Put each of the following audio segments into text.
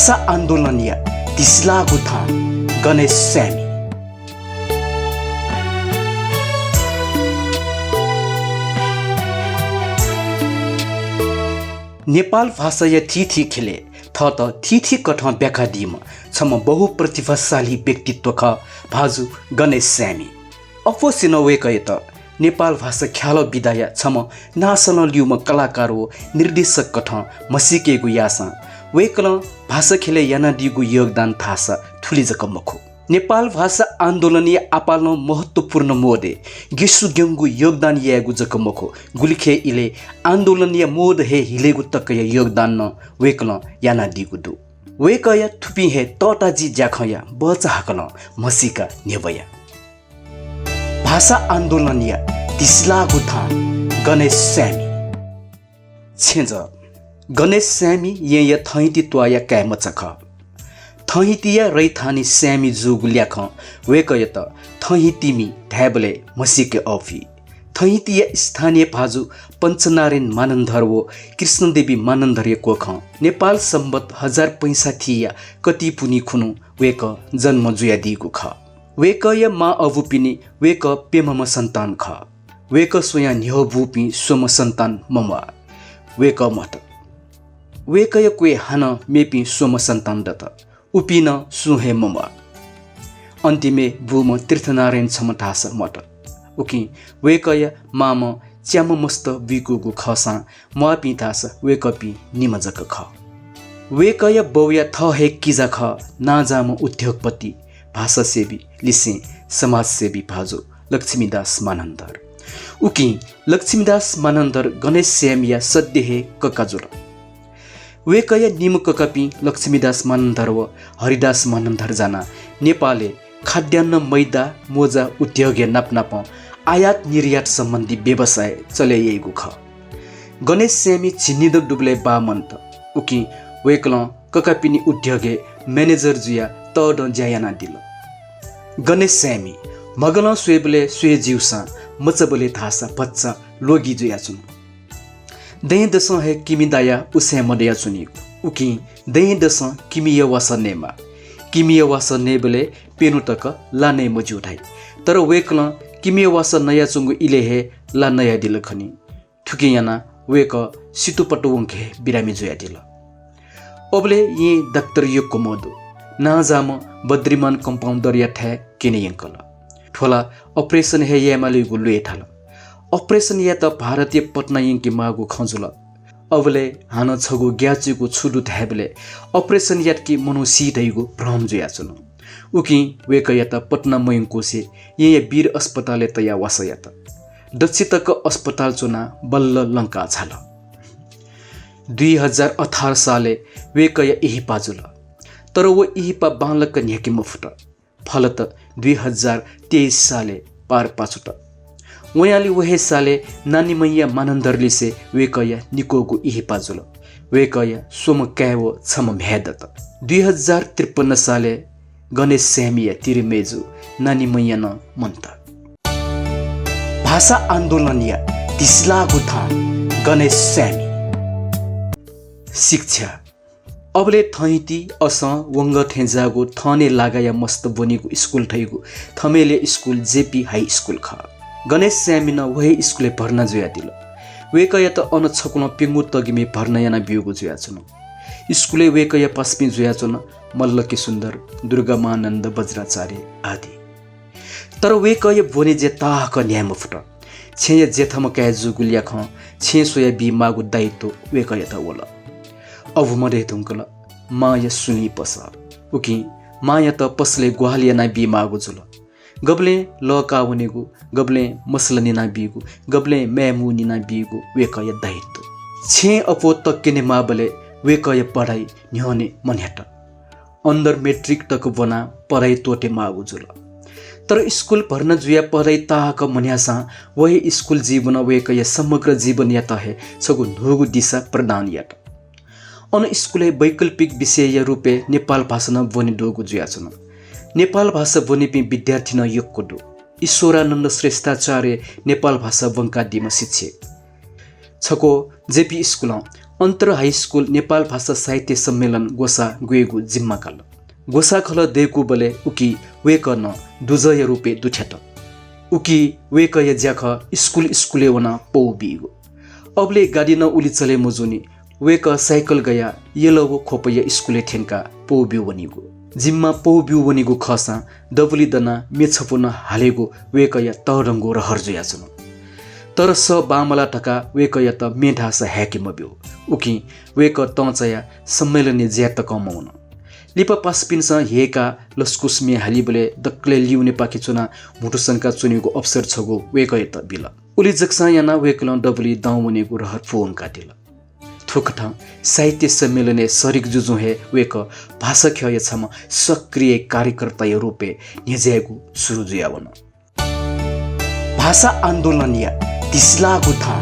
भाषा आन्दोलनीय तिस्लाको थान गणेश स्यामी। नेपाल भाषा थिथि खेले थ त थिथि कठ ब्याखा दिम छम बहु प्रतिभाशाली व्यक्तित्व ख भाजु गणेश स्यामी। अफोसिन वेकय त नेपाल भाषा ख्याल विदाय छम नासन लिउम कलाकार हो निर्देशक कठ मसिकेगु यासा वेकल भाषा खेले याना दिगु योगदान थासा ठुली जकमखु। नेपाल भाषा आन्दोलनीय आपाल्न महत्वपूर्ण मोदे गिसु ग्यंगु योगदान यागु जकमखु गुलिखे इले आन्दोलनीय मोद हे हिलेगु तकय योगदान न वेकल याना दिगु दु वेकय थुपी हे तटाजी ज्याखया बचा हकल मसिका नेवया। भाषा आन्दोलनीय तिस्लाको थान गणेश स्यामी। छेज गणेश स्यामी ये थैती त्वाया कैमचख थैतिया रैथानी स्यामी जुगुल्याख वेकय त थैतिमी ढ्याबले मसिके अफी थैतिया स्थानीय भाजु पञ्चनारायण मानन्धर वो कृष्णदेवी मानन्धर कोख नेपाल सम्बत 1065 कति पुनी खुनु वेक जन्म जुया दिगु ख वेकय मा अवुपिनी वेक पेमम सन्तान ख वेक सोया न्यबुपी सोम सन्तान मम वेक मत वेकय क्वे हान मेपी सोम सन्तान दत उपिन सुहे मम अन्तिमे बुम तीर्थनारायण छमठास मत उकि वेकय माम च्याम मस्त विकुगु खसा म पितास वेकपि निमजक ख वेकय बौया थ हे किजा ख नाजाम उद्योगपति भाषा सेवी लिसे समाज सेवी भाजो लक्ष्मीदास मानन्धर उकि लक्ष्मीदास मानन्धर गणेश स्यामिया सद्य हे ककाजुल वेकय निम ककपि लक्ष्मीदास मानन्धर व हरिदास मानन्धर जाना नेपालले खाद्यान्न मैदा मोजा उद्योग नापनाप आयात निर्यात सम्बन्धी व्यवसाय चलाइएको ख गणेश स्यामी छिन्निद डुब्ले बामन्त उकि वेकल ककपिनी उद्योगे म्यानेजर जुया तड ज्यायाना दिल गणेश स्यामी मगल स्वेबले स्वे जिउसा मचबले थासा बच्चा लोगी जुया चुन दही दस हे किमी दाया उसे मदया चुनी उकि दही दस किमी वास नेमा किमी वास नेबले पेनु तक लाने मजु उठाई तर वेकल किमी वास नया चुंगु इले हे ला नया दिल खनी ठुकी याना वेक सितुपटुवंखे बिरामी जुया दिल ओबले ये डाक्टर युगको मदु नाजाम बद्रीमान कम्पाउन्डर या ठे केने यंकल ठोला अपरेसन हे यामाले गुलु एठाल अपरेसन या त भारतीय पटना यंकी मागु खजुल अबले हान छगु ग्याचुको छुडु थाबले अपरेसन यातकी मनुसी दैगु भ्रम जुया चुन उकि वेक या त पटना मयंकोसे ये वीर अस्पताल तया वासयत दक्षितक अस्पताल चुना बल्ल लंका छाल 2018 साले वेकय इही पाजुल तर वो इही पा बालक न्याकी मुफ्त फलत 2023 साले पार पाछुट वयाली वहे साले नानी मैया मानन्धरली से वेकय निकोगु इही पाजुल वेकय सोम कैवो छम भ्यादत 2053 साले गणेश स्यामिया तिरमेजु नानी मैया न मन्त। भाषा आन्दोलनीय तिस्लाको थान गणेश स्यामी। शिक्षा अबले थैती अस वंग ठेजागो थने लगाया मस्त बनेको स्कुल ठैगु थमेले स्कुल जेपी हाई स्कुल ख गणेश स्यामी न वही स्कुले भर्ना जुया दिल वेकय त अन छकुन पिंगु तगिमे भर्ना याना बियोगु जुया छन स्कुले वेकय पस्पि जुया छन मल्लकी सुन्दर दुर्गमानन्द वज्राचार्य आदि तर वेकय बोने जे ताक न्याम फुट छे जेथम कै जुगुलिया ख छे सोया बि मागु दायित्व वेकय त वला अब मरे तुंकल माया सुनी पस उकि माया त पसले ग्वालिया ना बि मागु जुल गबले लकावनेगु गबले मसलनी ना बिगु गबले मैमुनी ना बिगु वेकय दायित्व छे अपो तक्केने माबले वेकय पढाई न्ह्यने मन्याट अंदर मेट्रिक तक बना पढाई तोटे मागु जुल तर स्कुल भर्न जुया पढाई ताक मन्यासा वही स्कुल जीवन वेकय समग्र जीवन या तहे छगु नुगु दिशा प्रदान याट अन स्कुले वैकल्पिक विषय रूपे नेपाल भाषा न बनि डोगु जुया छन नेपाल भाषा बनेपि विद्यार्थी न योगको दु ईश्वरानन्द श्रेष्ठाचार्य नेपाल भाषा बंका दिम शिक्षक छको जेपी स्कुल अन्तर हाई स्कुल नेपाल भाषा साहित्य सम्मेलन गोसा गुएगु जिम्मा काल गोसा खल देगु बले उकी वेक न दुजय रुपे दुठ्याट उकी वेक य ज्याख स्कुल स्कुले वना पौ बिगु अबले गाडी न उली चले मुजुनी वेक साइकल गया येलो खोपय स्कुले थेनका पौ बिउ वनिगु जिम्मा पौ बिउ वनिगु खसा डबली दना मेछपुन हालेगु वेक य तरंगो र हर्जुया छन तर स बामला टका वेक य त मेढा स ह्याके मब्यु उकी वेक तचया सम्मेलने ज्यात कमाउन लिपा पासपिनस हेका लस्कुस्मे हालिबले दक्ले लिउने पाकी चुना मुटुसंका चुनेको अवसर छगो वेक य त बिल उली जक्सा याना वेकल डबली दाउनेको रहर फोन काटिल थोकठा साहित्य सम्मेलने सरिक जुजु हे वेक भाषा ख्य छम सक्रिय कार्यकर्ता रूपे निजेगु सुरु जुयावन भाषा आन्दोलनिया दिसलागु था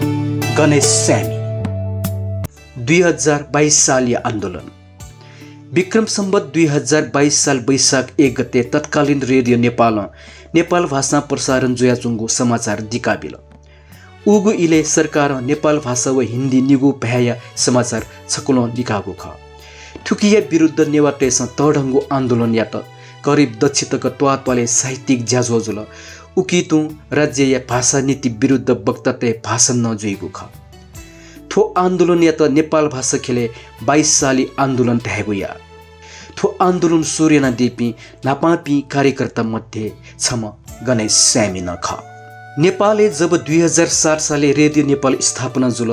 गणेश स्यामी 2022 सालीय आन्दोलन विक्रम सम्बत 2022 साल वैशाख 1 गते तत्कालीन रेडियो नेपाल भाषा प्रसारण जुयाचुङ्गो समाचार दिकाबिल उगु इले सरकार नेपाल भाषा व हिन्दी निगु भ्याया समाचार छकुलो लिकागु ख ठुकिया विरुद्ध नेवाटेस तडंगु आन्दोलन यात करिब दक्षितक त्वाले साहित्यिक ज्याजोजुल उकितु राज्य या भाषा नीति विरुद्ध वक्तते भाषण नजुइगु ख थो आन्दोलन यात नेपाल भाषा खेले 22 साली आन्दोलन तहेगु या थो आन्दोलन सूर्यना देपी नापापी कार्यकर्ता मध्ये छम गणेश स्यामी न ख नेपालले जब 2007 साले रेडियो नेपाल स्थापना जुल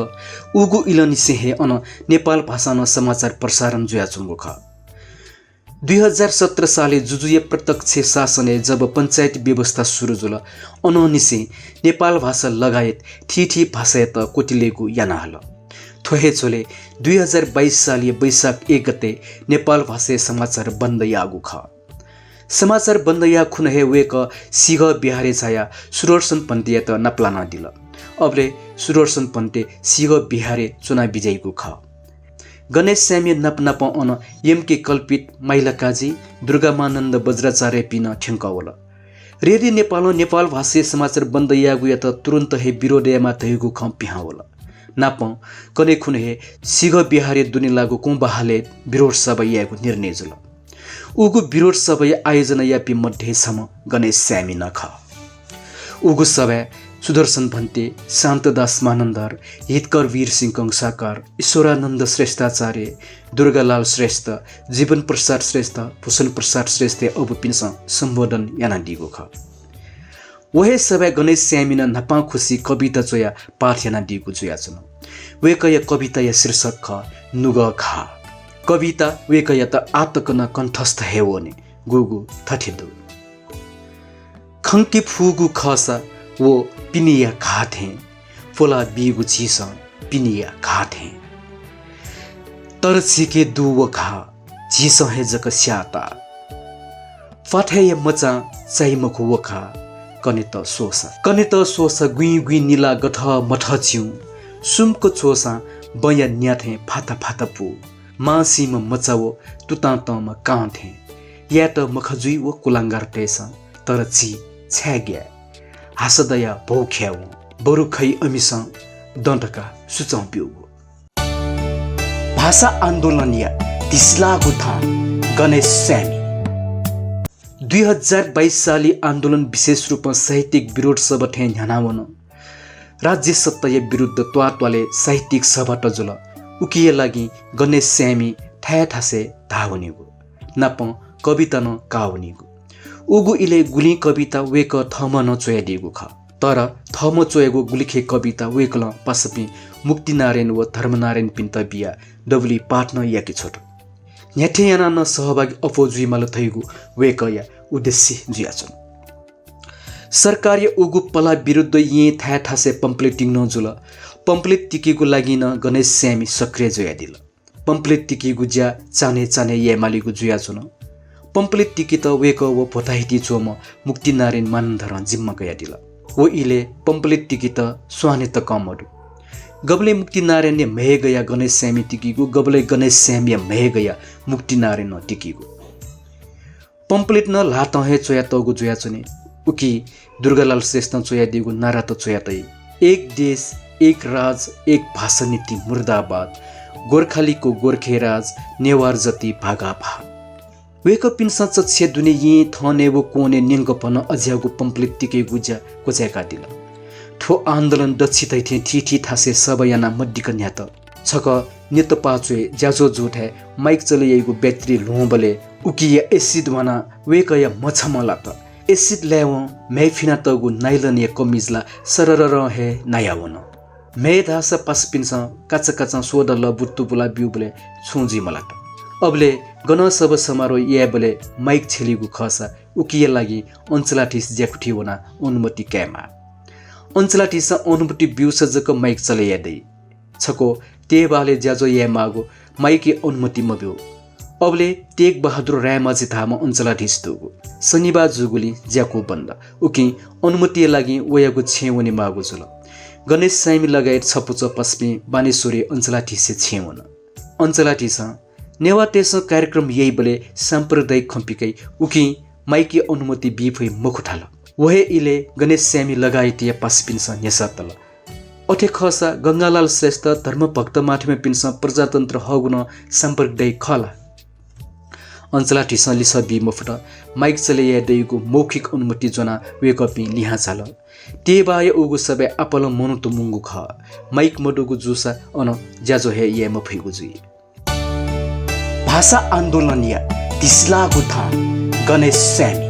उगु इलनिसे हे अन नेपाल भाषा न समाचार प्रसारण जुया चुङ्गु ख 2017 साले जुजुय प्रत्यक्ष शासने जब पञ्चायत व्यवस्था सुरु जुल अननिसे नेपाल भाषा लगायत थी भाषा त कोटिलेगु याना हल थोहे छोले 2022 सालीय वैशाख 1 गते नेपाल भाषा समाचार बन्द यागु ख समाचार बन्द या खुन हे वेक सिग बिहारे छाया सुदर्शन पन्ते त नप्लाना दिल अबले सुदर्शन पन्ते सिग बिहारे चुना विजयगु ख गणेश स्यामी नप अन एमके कल्पित माइलाकाजी दुर्गामानन्द वज्राचार्य पिन ठ्याङ्कवल रेडियो नेपाल भाषा समाचार बन्द यागु या त तुरन्त हे विरोधमा थैगु ख पिहावल नाप कने खुन हे सिग बिहारे दुनि लागु कुम्बाहाले विरोध सभा यागु निर्णय जुल उगु विरोध सभा आयोजना यापी मध्ये सम गणेश स्यामी नख उगु सभा सुदर्शन भन्ते शान्तदास मानन्दर हितकर वीर सिंह कंसाकार ईश्वरानन्द श्रेष्ठाचार्य दुर्गालाल श्रेष्ठ जीवन प्रसाद श्रेष्ठ भूषण प्रसाद श्रेष्ठ अब पिन्स सम्बोधन याना दिगो ख वहे सभा गणेश स्यामी न नपा खुसी कविता चोया पाठ याना दिगो जुया छन वेकय कविता या शीर्षक ख नुग खा कविता वेकय त आतकन कण्ठस्थ हेवोने गुगु थठिदु खंकी फुगु खसा वो पिनिया घाटे फोला बीगु चीस पिनिया घाटे तर छिके दुव घा चीस हे जक स्याता फाठे मचा चाहिमको वखा कने त सोसा गुई निला गठ मठ छिउ सुमको छोसा बया न्याथे फाता पु मासीम मचावो तुतातम काँठे या त मखजुई वो कुलाङ्गार टेस तर छि छ्याग्या हासदया भौख्याउ बरु खै अमिस दण्डका सुचाउप्युगो भाषा आन्दोलनिया दिसलागु था गणेश स्यामी 2022 साली आन्दोलन विशेष रूपमा साहित्यिक विरोध सभा ठे ध्यानावन राज्य सत्ताय विरुद्ध त्वाले साहित्यिक सभा टजुल उकिए लागि गणेश स्यामी ठासे धावनिगो नाप कविता न कावनिगो उगु इले गुली कविता वेक थम न चोयादिगु ख तर थम चोयगो गुलिखे कविता वेकल पासपि मुक्तिनारायण व धर्मनारायण पिन्त बिया डबली पाठ न याकी छोट न्याठे याना न सहभागी अपोजुइ मल थैगु वेक या उद्देश्य जुयाछन् सरकारी उगु पला विरुद्ध ये ठासे पम्पलेटिङ न जुल पम्पलेट टिकीको लागि न गणेश स्यामी सक्रिय जुया दिल पम्पलेट टिकीगु ज्या चाने यामालीगु जुया छुन पम्पलेट टिकी त वेक व भोताहिटी चोम मुक्तिनारायण मानधर जिम्मा गया दिल वो इले पम्पलेट टिकी त स्वाने त कमडु गबले मुक्तिनारायण महे गया गणेश स्यामी टिकीगु गबले गणेश स्यामी महे गया मुक्तिनारायण टिकीगु पम्पलेट न लात हे चोया तगु जुया छने उकी दुर्गालाल श्रेष्ठ चोया दिगु नारा त चोया तै एक देश एक राज एक भाषा नीति मुर्दाबाद गोर्खालीको गोर्खेराज नेवार जति भागा भा वेक पिन्स चच्छे दुने ये थनेबो कोने निंगपन अज्यागु पम्प्लितिके गुज्या कोज्याका दिल ठो आन्दोलन दक्षितै थे ठीठी थासे सबैजना मड्डिक न्यात छक नेत पाचुए ज्याजो जोठे माइक चलेयगु ब्याट्री लोबले उकिया एसिड वना वेकया मछमला त एसिड ल्याव मैफिना तगु नाइलन या कमिजला सरर रहे नायावन मै धास पासपिन्स काचा काचा सोदल बुट्टु बुला बिउबले छुजी मलाट अबले गण सब समारोह या बले माइक छेलिगु खसा उकिया लागि अञ्चलाठिस ज्याकुठी वना अनुमति क्यामा अञ्चलाठिस अनुमति बिउस जक माइक चले यादै छको तेबाले ज्याजो या मागो माइकी अनुमति मब्यो अबले तेग बहादुर रायमाझी थामा अञ्चलाठिस दुगु शनिबार जुगुली ज्याको बन्द उकि अनुमति लागि वयागु छेवनी मागु जुल गणेश सामी लगायत छपुच पस्पी बानेश्वरी अञ्चलाठिसे छेवन अञ्चलाठिस नेवा तेस कार्यक्रम यही बले साम्प्रदायिक खम्पिकै उकि माइकी अनुमति बिफै मुखुठाल वहे इले गणेश स्यामी लगायतिया पासपिन्स नेसातल अठे खसा गंगालाल श्रेष्ठ धर्मभक्त माथिमे पिन्स प्रजातन्त्र हगुन साम्प्रदायिक खला अञ्चलाठिस लिस बि मुफट माइक चले यादैगु मौखिक अनुमति जना वेकपि लिहा चाल तेबाय उगु सबै आपल मनुतो मुंगु ख माइक मडुगु जुसा अन ज्याजो हे ये मफैगु जुइ भाषा आन्दोलनिया तिस्लागु थान गणेश स्यामी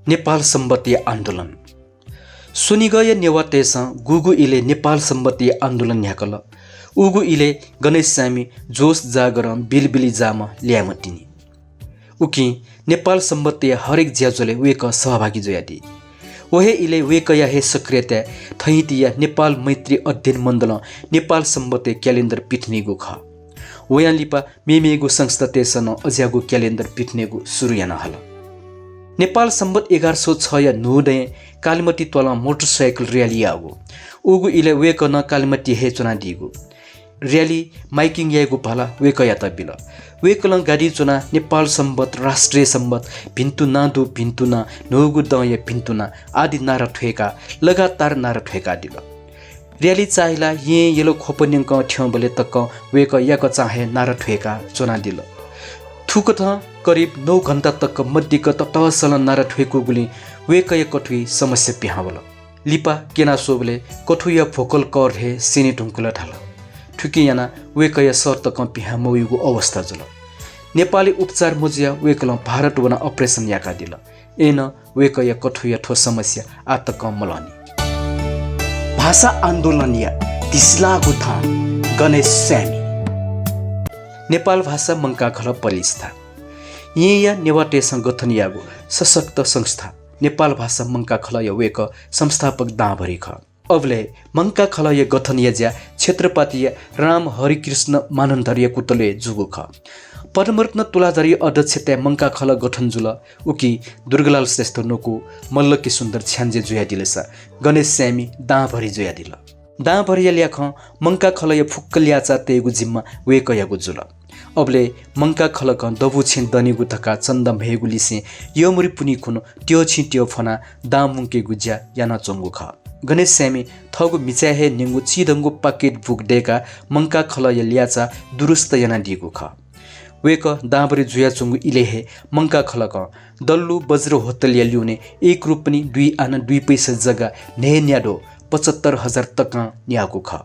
नेपाल सम्बन्धी आन्दोलन सुनिगय नेवातेस गुगु इले नेपाल सम्बन्धी आन्दोलन न्याकल उगु इले गणेश स्यामी जोश जागरम बिलबिली जाम ल्यामटिनी उकि नेपाल सम्बन्धी हरेक ज्याजोले वेक सहभागी जोयादी वहे इले वेकया हे सक्रियता थैतिया नेपाल मैत्री अध्ययन मण्डल नेपाल सम्बन्धी क्यालेन्डर पिठ्नेगु ख वयां लिपा मेमेगु संस्था तेसन अज्यागु क्यालेन्डर पिठ्नेगु सुरु याना हल नेपाल सम्बत 1106 या नुदे कालीमती तोला मोटरसाइकल रैली आगो उगु इले वेकन कालीमती हे चुना दिगु रैली माइकिङ यागु भला वेकया तबिल वेकलन गाडी चुना नेपाल सम्बत राष्ट्रिय सम्बत भिन्तु नादु भिन्तु ना नोगु दय भिन्तु ना आदि नारा ठेका लगातार नारा ठेका दिल रैली चाहिला ये येलो खोपन्यंक ठ्यबले तक वेक याक चाहे नारा ठेका चुना दिल थुक त करिब 9 घण्टा तक मध्यक ततसल नारा ठेको गुली वेकय कठुई समस्या पिहावल लिपा केना सोबले कठुया फोकल कर हे सिने ढुंकुला ढाल ठुकी याना वेकय शर्त क पिहा मयुगु अवस्था जुल नेपाली उपचार मुजिया वेकल भारत वना अपरेसन याका दिल एन वेकय कठुया ठो समस्या आतक मलनी भाषा आन्दोलनिया तिस्लागु थान गणेश स्यामी नेपाल भाषा मंका खल पलिस्था या नेवाटेसँग गठनियागु सशक्त संस्था नेपाल भाषा मंका खलय वेक संस्थापक दाभरि ख अबले मंका खलय गठनिया ज्या क्षेत्रपातीय राम हरिकृष्ण मानन्दर्य कुतले जुगु ख परमरत्न तुलाधरी अध्यक्ष त्या मंका खल गठन जुल उकि दुर्गलाल श्रेष्ठ नोकु मल्लकी सुन्दर छ्यान्जे जुया दिलेसा गणेश स्यामी दाभरि जुया दिल दाभरि ल्याख मंका खलय फुक्कल्याचा तेगु जिम्मा वेकयगु जुल अबले मंका खलक दबु छिन दनिगु थका चन्द भेगुलिसे यमुरी पुनि खुन त्यो छि त्यो फना दामुंके गुज्या याना चंगु ख गणेश स्यामी थगु मिचाहे निंगु चिदंगु पाकेट बुक डेका मंका खलय ल्याचा दुरुस्त याना दिगु ख वेक दाबरी जुया चंगु इलेहे मंका खलक दल्लु बज्र होतलिया ल्युने एक रुप पनि 2 आना 2 पैसा जग्गा ने न्याडो 75,000 तक न्यागु ख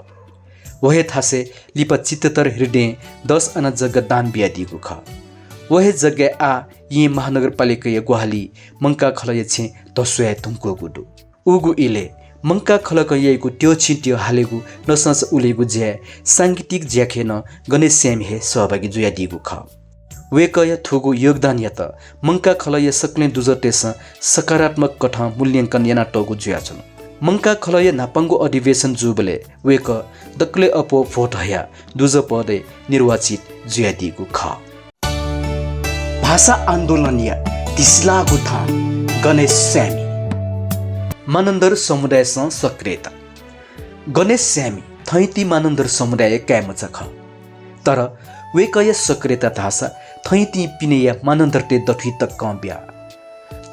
वहे थासे लिपा 77 हृदय 10 आना जग्गा दान बिया दिगु ख वहे जग्गा आ यी महानगरपालिका या गुहाली मंका खलय छे दसुया तुमको गुडु उगु इले मंका खलक यको त्यो छिट्यो हालेगु नसस उलेगु ज्या सांगीतिक ज्याखेन गणेश स्यामी हे सहभागी जुया दिगु ख वेकय थुगु योगदान यत मंका खलय सक्ले दुजतेस सकारात्मक कथा मूल्यांकन याना टगु जुया छन् मंका खलय नापंगु अधिवेशन जुबले वेक दक्ले अपो भोट हया दुज पदे निर्वाचित जुया दिगु ख भाषा आन्दोलनिया तिस्लागु थान गणेश स्यामी मानन्दर समुदायसँग सक्रियता गणेश स्यामी थैती मानन्दर समुदाय क्यामच ख तर वेकय सक्रियता धासा थैती पिनेया मानन्दरते दठी तक कम्ब्या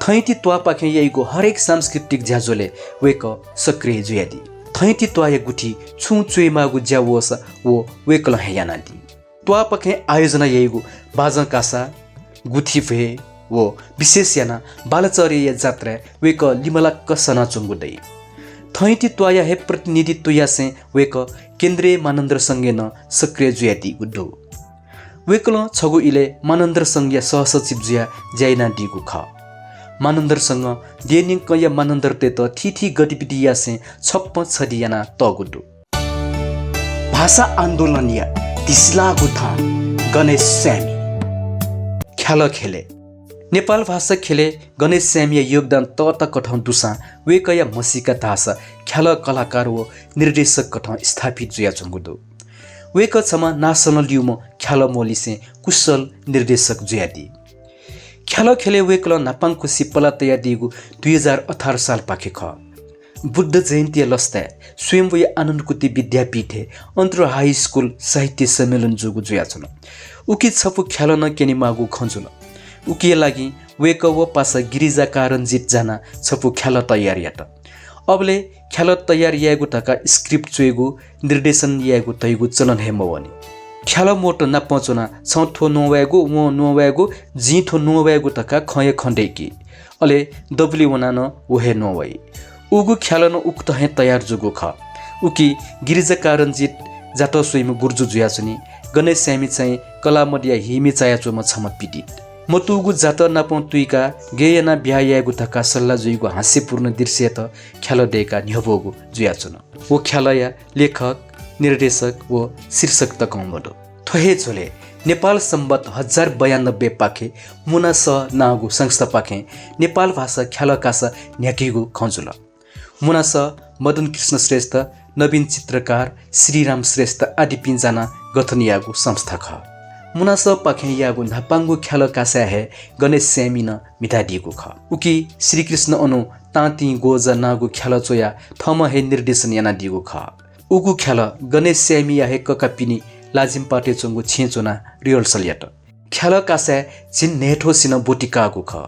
थैती त्वा पाखे यैगो हरेक सांस्कृतिक ज्याजोले वेक सक्रिय जुयादी थैती त्वाय गुठी छु चुई मागु ज्यावोस वो वेकल हेयाना दी त्वा पखे आयोजना येगु बाजा कासा गुठी भे वो विशेष याना बालचर्य जात्रा वेक लिमला कसना चुंगुदै थैती त्वाया हे प्रतिनिधित्व यासे वेक केन्द्रीय मानन्द्र संघे न सक्रिय जुयाती गुड्डो वेकल छगु इले मानन्द्र संघ सहसचिव जुया ज्याइना दिगु ख मानन्दर संग देनिङ कया मानन्दर ते त थिथि गतिविधि यासे छप्प छदियाना तगुडु भाषा आन्दोलनिया दिसला गुथा गणेश स्यामी ख्याल खेले नेपाल भाषा खेले गणेश स्यामी योगदान त कठौं दुसा वे कया मसिका तासा ख्याल कलाकार व निर्देशक कठौं स्थापित जुया चंगुदु वे क छमा नाशनल युम ख्याल मोलिसे कुशल निर्देशक जुयादी ख्याल खेले वेकल नापाङ खुसी पला तया दिगु 2018 साल पाखे ख बुद्ध जयन्ती लस्ता स्वयंवय आनन्दकुती विद्यापीठे अन्तर हाई स्कुल साहित्य सम्मेलन जुगु जुया छन उकी छपु ख्याल न केनी मागु खंजुल उकी लागि वेक व पासा गिरिजा कारञ्जित जाना छपु ख्याल तयार यात अबले ख्याल तयार यागु तका स्क्रिप्ट चुएगु निर्देशन यागु तैगु चलन हेमवनी ख्याल मोट नापचोना छथो नोवेगु वो नोवेगु जिथो नोवेगु तका खये खण्डेकी अले दबली वनान वहे नोवै उगु ख्याल न उक्त हे तयार जुगु ख उकी गिरिजा कारञ्जित जातो सुइम गुर्जु जुया छनी गणेश स्यामी चाहिँ कला मडिया हिमी चाया चोम छम पीडित मतुगु जात नापौ तुइका गेयना ब्यायागु तका सल्ला जुइगु हास्यपूर्ण दृश्य त ख्याल देका न्यबोगु जुया छन वो ख्यालया लेखक निर्देशक व शीर्षक तकौमडो थोहे झोले नेपाल सम्बत 1092 पाखे मुना स नागु संस्था पाखे नेपाल भाषा ख्याल कासा न्याकीगु खंजुल मुना स मदन कृष्ण श्रेष्ठ नवीन चित्रकार श्रीराम श्रेष्ठ आदि पिंजाना गठनियागु संस्था ख मुना स पाखे यागु नापाङ्गु ख्याल कासा हे गणेश स्यामी न मितादिगु ख उकी श्रीकृष्ण अनु ताती गोजा नागु ख्याल चोया थम हे निर्देशन याना दिगु ख उगु ख्याल गणेश स्यामी हे ककापिनी लाजिम पाटे चंगु छेचोना रिहर्सल यात ख्याल कासा जिन नेठो सिन बोटिकागु ख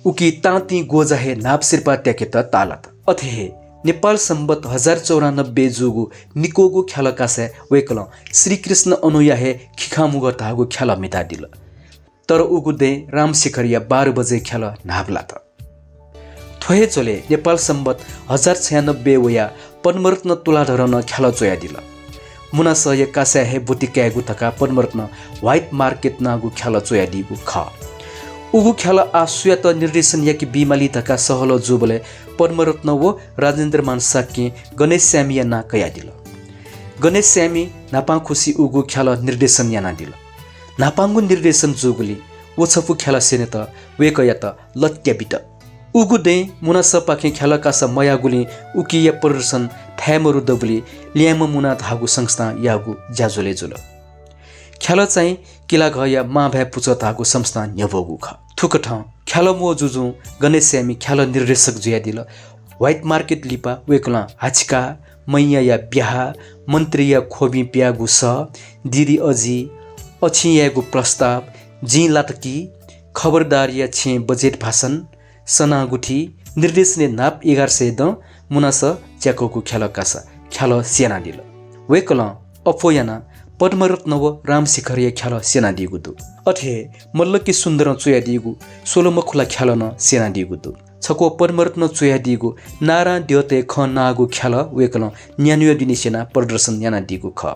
उकी ताती गोजा हे नापसिरपा ट्याकेत तालत अथे हे नेपाल सम्बत 1094 जुगु निकोगु ख्याल कासा वेकल श्रीकृष्ण अनुया हे खिखामुग तागु ख्याल मिता दिल तर उगु दे रामशेखरिया 12 बजे ख्याल नाभला त थोहे चले नेपाल सम्बत 1096 वया पद्मरत्न तुलाधरन ख्याल चोया दिल मुना सय कासा हे बुटिकागु तका पद्मरत्न व्हाइट मार्केट नागु ख्याल चोया दिगु ख उगु ख्याल आसुया त निर्देशन याकी बिमाली तका सहलो जुबले पद्मरत्न व राजेन्द्र मान साक्के गणेश स्यामी ना कया दिल गणेश स्यामी नापाङ खुसी उगु ख्याल निर्देशन याना दिल नापाङगु निर्देशन जुगुली वो छपु ख्याल सेने त वेकया त लत्या बिट उगु दे मुना सपाखे ख्याल कासा मयागुली उकिया प्रदर्शन थ्यामरु दबुली ल्याम मुना धागु संस्था यागु ज्याजुले जुल ख्याल चाहिँ किला घया मा भए पुच धागु संस्था न्यबोगु ख थुकठ ख्याल मो जुजु गणेश स्यामी ख्याल निर्देशक जुया दिल व्हाइट मार्केट लिपा वेकला हाचिका मैया या ब्याहा मन्त्री या खोबी प्यागु स दिदी अजी अछियागु प्रस्ताव जी लातकी खबरदार या छे बजेट भाषण सनागुठी निर्देशने नाप 1100 द मुनास च्याकोको ख्याल कासा ख्याल सेना दिल वेकल अफोयाना पद्मरत्न व रामशेखरिया ख्याल सेना दिगुदु अथे मल्लकी सुन्दर चोया दिगु सोलोमखुला ख्याल न सेना दिगुदु छको पद्मरत्न चोया दिगु नारा द्योते ख नागु ख्याल वेकल न्यानुय दिने सेना प्रदर्शन याना दिगु ख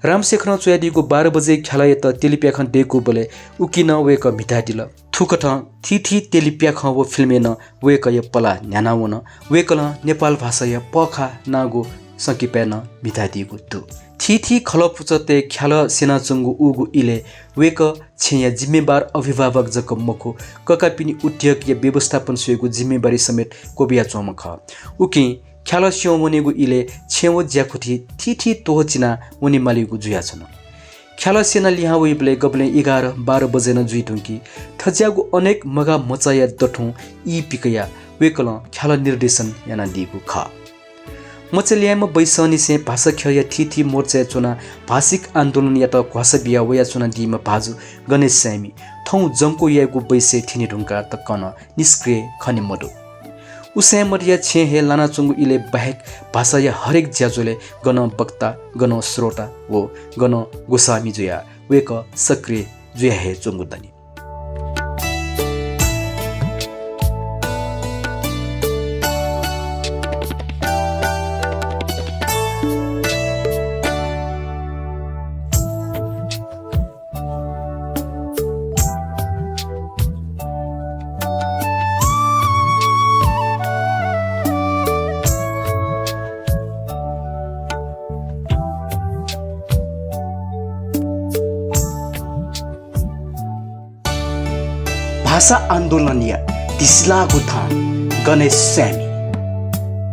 रामशेखर चोया दिगु 12 बजे ख्याल यत तेलिप्याखन देगु बोले उकिन वेक मिटा दिल थुकठ थिथि तेलिप्याख व फिल्मेन वेक य पला न्यानावन वेकल नेपाल भाषा य पखा नागु सकिपेन मिटा दिगु दु थिथि खलपुचते ख्याल सेना चंगु उगु इले वेक छेया जिम्मेवार अभिभावक जक मखु ककापिनी उद्योग या व्यवस्थापन सुएको जिम्मेवारी समेत कोबिया चोमख उकि ख्याल स्यो मनेगु इले छेउ ज्याखुठी थिथि तोहचिना उनी मालिगु जुया छन ख्याल सेना लिहा वेबले गबले 11-12 बजे न जुइटुकी थज्यागु अनेक मगा मचाया दठौ ई पिकया वेकल ख्याल निर्देशन याना दिगु ख मचलियामा बैसनी से भाषा खय थिथि मोर्चा चुना भाषिक आन्दोलन या त घास बिया वया चुना दिमा भाजु गणेश स्यामी थौ जंको यागु बैसे थिनि ढुंका त कन निष्क्रिय खनि मडो उसे मरिया छे हे लाना चुंगु इले बाहेक भाषा या हरेक ज्याजोले गण वक्ता गण श्रोता वो गण गोसामी जुया वेक सक्रिय जुया हे चुंगु दनी भाषा आन्दोलन या तिस्लाको थान गणेश स्यामी